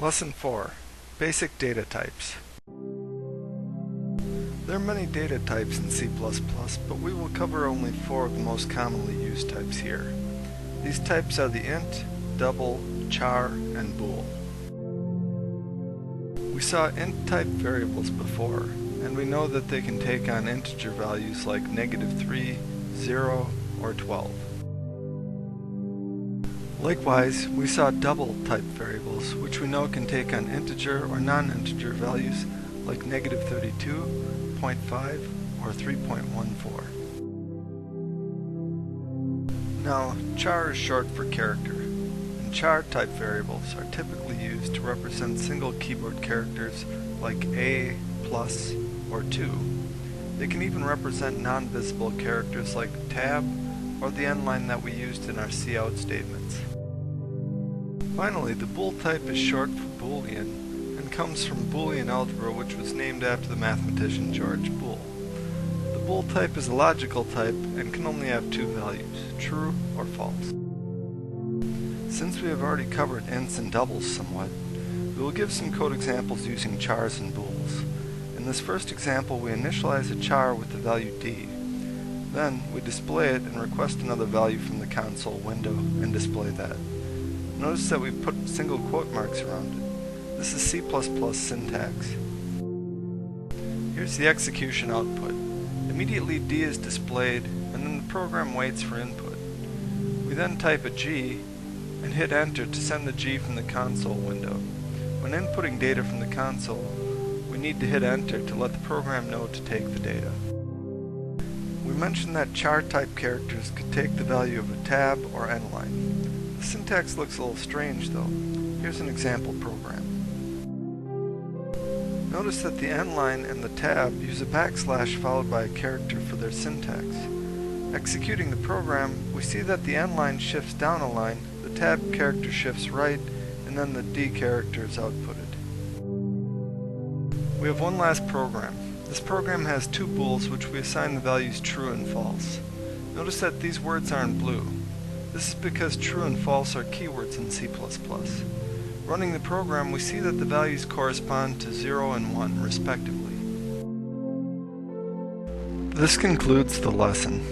Lesson 4. Basic data types. There are many data types in C++, but we will cover only 4 of the most commonly used types here. These types are the int, double, char, and bool. We saw int type variables before, and we know that they can take on integer values like -3, 0, or 12. Likewise, we saw double type variables, which we know can take on integer or non-integer values like -32, 0.5, or 3.14. Now, char is short for character, and char type variables are typically used to represent single keyboard characters like A, plus, or 2. They can even represent non-visible characters like tab or the end line that we used in our cout statements. Finally, the bool type is short for Boolean and comes from Boolean algebra, which was named after the mathematician George Boole. The bool type is a logical type and can only have 2 values, true or false. Since we have already covered ints and doubles somewhat, we will give some code examples using chars and bools. In this first example, we initialize a char with the value d. Then, we display it and request another value from the console window and display that. Notice that we put single quote marks around it. This is C++ syntax. Here's the execution output. Immediately d is displayed, and then the program waits for input. We then type a g and hit enter to send the g from the console window. When inputting data from the console, we need to hit enter to let the program know to take the data. We mentioned that char type characters could take the value of a tab or end line. The syntax looks a little strange though. Here's an example program. Notice that the end line and the tab use a backslash followed by a character for their syntax. Executing the program, we see that the end line shifts down a line, the tab character shifts right, and then the d character is outputted. We have one last program. This program has 2 bools which we assign the values true and false. Notice that these words are in blue. This is because true and false are keywords in C++. Running the program, we see that the values correspond to 0 and 1 respectively. This concludes the lesson.